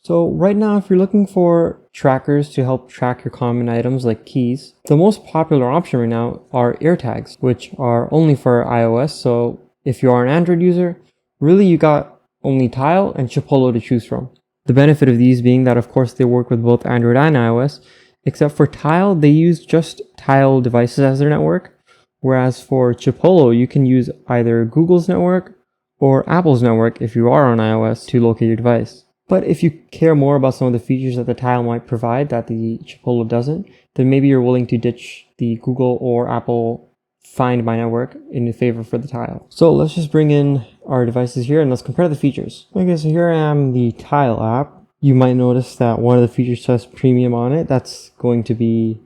So right now, if you're looking for trackers to help track your common items like keys, the most popular option right now are Airtags, which are only for iOS. So if you are an Android user, really you got only Tile and Chipolo to choose from. The benefit of these being that, of course, they work with both Android and iOS, except for Tile, they use just Tile devices as their network. Whereas for Chipolo, you can use either Google's network or Apple's network if you are on iOS to locate your device. But if you care more about some of the features that the Tile might provide that the Chipolo doesn't, then maybe you're willing to ditch the Google or Apple Find My Network in favor for the Tile. So let's just bring in our devices here and let's compare the features. Okay, so here I am the Tile app. You might notice that one of the features says premium on it. That's going to be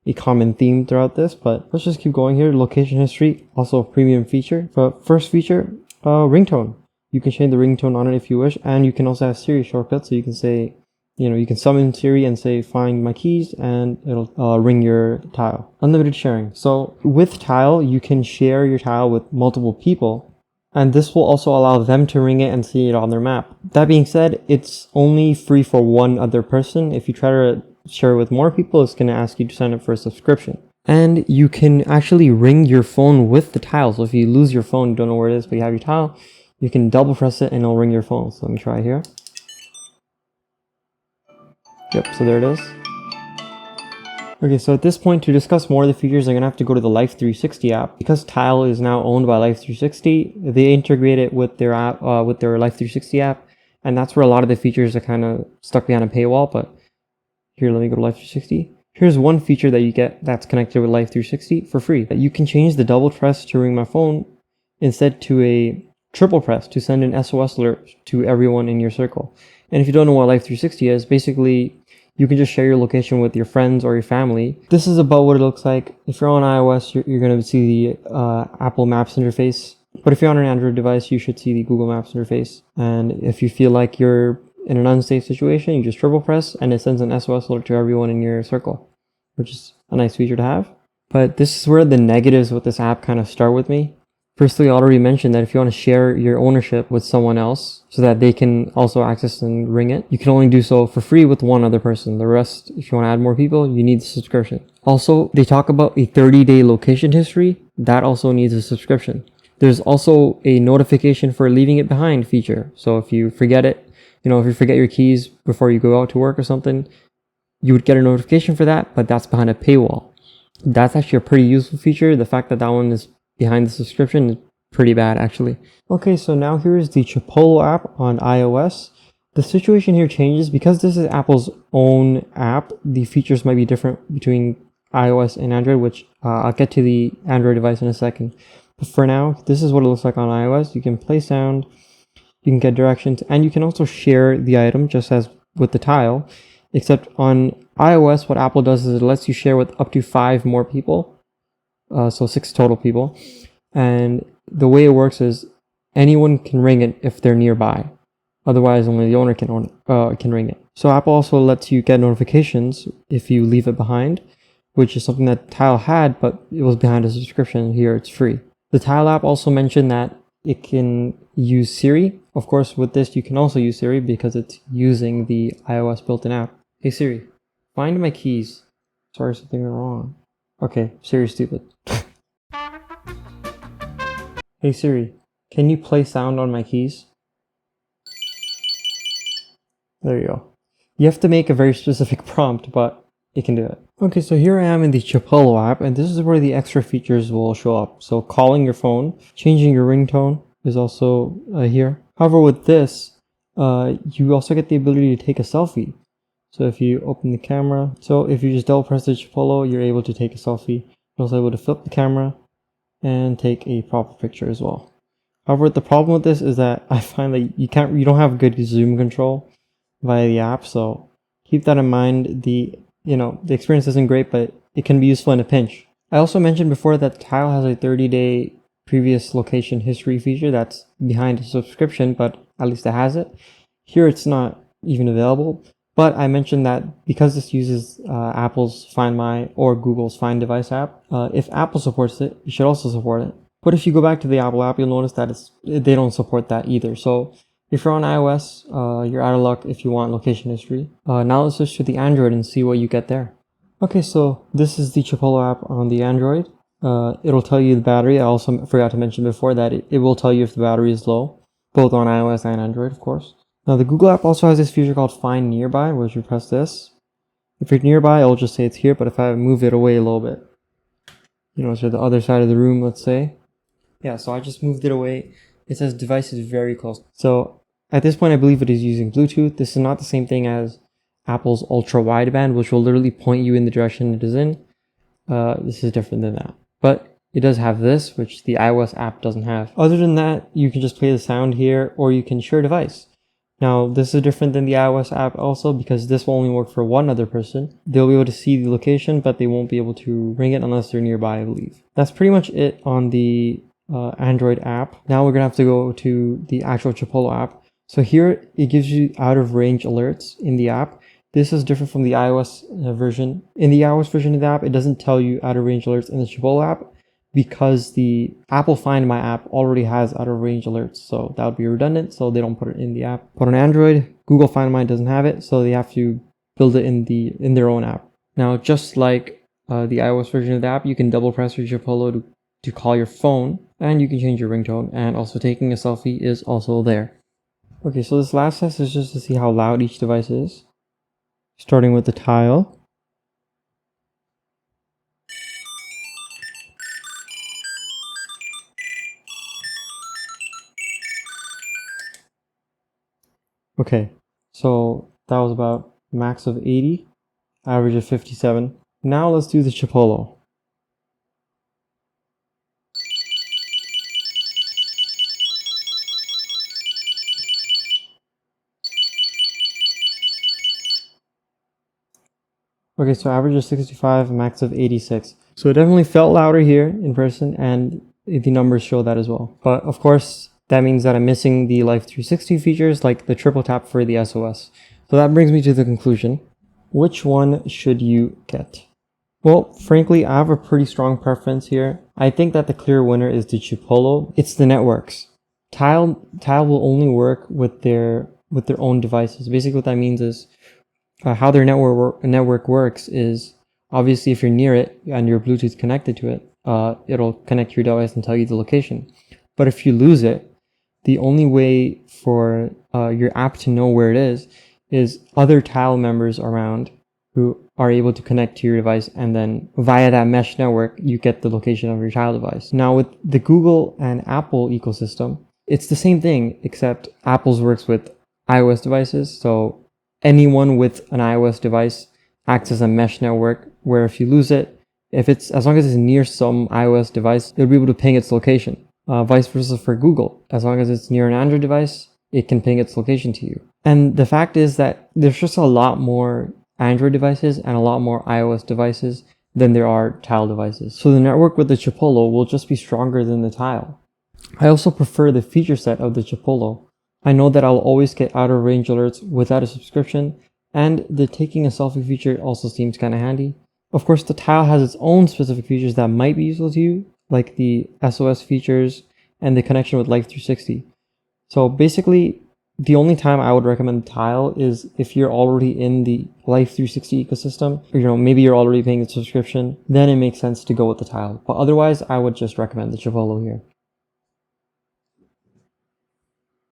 a common theme throughout this, but let's just keep going here. Location history, also a premium feature. But first feature, ringtone. You can change the ringtone on it if you wish, and you can also have Siri shortcuts, so you can say, you can summon Siri and say, find my keys, and it'll ring your Tile. Unlimited sharing. So with Tile, you can share your Tile with multiple people, and this will also allow them to ring it and see it on their map. That being said, it's only free for one other person. If you try to share it with more people, it's going to ask you to sign up for a subscription. And you can actually ring your phone with the Tile. So if you lose your phone, you don't know where it is, but you have your Tile, you can double press it and it'll ring your phone. So let me try here. Yep, so there it is. Okay, so at this point, to discuss more of the features, I'm going to have to go to the Life 360 app. Because Tile is now owned by Life 360, they integrate it with their app, with their Life 360 app, and that's where a lot of the features are kind of stuck behind a paywall. But here, let me go to Life 360. Here's one feature that you get that's connected with Life 360 for free. You can change the double press to ring my phone instead to a triple press to send an SOS alert to everyone in your circle. And if you don't know what Life 360 is, basically you can just share your location with your friends or your family. This is about what it looks like. If you're on iOS, you're going to see the Apple Maps interface. But if you're on an Android device, you should see the Google Maps interface. And if you feel like you're in an unsafe situation, you just triple press and it sends an SOS alert to everyone in your circle, which is a nice feature to have. But this is where the negatives with this app kind of start with me. Firstly, I already mentioned that if you want to share your ownership with someone else so that they can also access and ring it, you can only do so for free with one other person. The rest, if you want to add more people, you need the subscription. Also, they talk about a 30-day location history. That also needs a subscription. There's also a notification for leaving it behind feature. So if you forget it, if you forget your keys before you go out to work or something, you would get a notification for that, but that's behind a paywall. That's actually a pretty useful feature. The fact that that one is behind the subscription is pretty bad, actually. Okay, so now here's the Chipolo app on iOS. The situation here changes because this is Apple's own app. The features might be different between iOS and Android, which I'll get to the Android device in a second. But for now, this is what it looks like on iOS. You can play sound, you can get directions, and you can also share the item just as with the Tile. Except on iOS, what Apple does is it lets you share with up to 5 more people. So 6 total people. And the way it works is anyone can ring it if they're nearby. Otherwise, only the owner can ring it. So Apple also lets you get notifications if you leave it behind, which is something that Tile had, but it was behind a subscription. Here it's free. The Tile app also mentioned that it can use Siri. Of course, with this, you can also use Siri because it's using the iOS built-in app. Hey Siri, find my keys. Sorry, something went wrong. Okay, Siri's stupid. Hey Siri, can you play sound on my keys? There you go. You have to make a very specific prompt, but it can do it. Okay, so here I am in the Chipolo app, and this is where the extra features will show up. So calling your phone, changing your ringtone is also here. However, with this, you also get the ability to take a selfie. So if you open the camera, so if you just double press the Chipolo, you're able to take a selfie. You're also able to flip the camera and take a proper picture as well. However, the problem with this is that I find that you don't have good zoom control via the app, so keep that in mind. The experience isn't great, but it can be useful in a pinch. I also mentioned before that Tile has a 30-day previous location history feature that's behind a subscription, but at least it has it. Here it's not even available. But I mentioned that because this uses Apple's Find My or Google's Find Device app, if Apple supports it, you should also support it. But if you go back to the Apple app, you'll notice that they don't support that either. So If you're on iOS, you're out of luck if you want location history. Now let's switch to the Android and see what you get there. Okay, so this is the Chipolo app on the Android. It'll tell you the battery. I also forgot to mention before that it will tell you if the battery is low, both on iOS and Android, of course. Now the Google app also has this feature called Find Nearby, where if you press this, if you're nearby, it'll just say it's here, but if I move it away a little bit, to the other side of the room, let's say. Yeah, so I just moved it away. It says device is very close. So at this point, I believe it is using Bluetooth. This is not the same thing as Apple's ultra wideband, which will literally point you in the direction it is in. This is different than that. But it does have this, which the iOS app doesn't have. Other than that, you can just play the sound here, or you can share device. Now, this is different than the iOS app also, because this will only work for one other person. They'll be able to see the location, but they won't be able to ring it unless they're nearby, I believe. That's pretty much it on the Android app. Now we're gonna have to go to the actual Chipolo app. So here it gives you out of range alerts in the app. This is different from the iOS version. In the iOS version of the app, it doesn't tell you out of range alerts in the Chipolo app because the Apple Find My app already has out of range alerts. So that would be redundant, so they don't put it in the app. But on Android, Google Find My doesn't have it, so they have to build it in their own app. Now, just like the iOS version of the app, you can double press your Chipolo to call your phone, and you can change your ringtone, and also taking a selfie is also there. Okay, so this last test is just to see how loud each device is. Starting with the Tile. Okay, so that was about max of 80, average of 57. Now let's do the Chipolo. Okay, so average of 65, max of 86. So it definitely felt louder here in person, and the numbers show that as well. But of course, that means that I'm missing the Life 360 features like the triple tap for the SOS. So that brings me to the conclusion. Which one should you get? Well, frankly, I have a pretty strong preference here. I think that the clear winner is the Chipolo. It's the networks. Tile will only work with their own devices. Basically, what that means is how their network works is obviously if you're near it and your Bluetooth connected to it, it'll connect your device and tell you the location. But if you lose it, the only way for your app to know where it is other Tile members around who are able to connect to your device, and then via that mesh network, you get the location of your Tile device. Now with the Google and Apple ecosystem, it's the same thing, except Apple's works with iOS devices. So anyone with an iOS device acts as a mesh network where if you lose it, as long as it's near some iOS device, it'll be able to ping its location. Vice versa for Google. As long as it's near an Android device, it can ping its location to you. And the fact is that there's just a lot more Android devices and a lot more iOS devices than there are Tile devices. So the network with the Chipolo will just be stronger than the Tile. I also prefer the feature set of the Chipolo. I know that I'll always get out of range alerts without a subscription, and the taking a selfie feature also seems kind of handy. Of course, the Tile has its own specific features that might be useful to you, like the SOS features and the connection with Life 360. So basically, the only time I would recommend Tile is if you're already in the Life 360 ecosystem, or maybe you're already paying the subscription, then it makes sense to go with the Tile. But otherwise, I would just recommend the Chipolo here.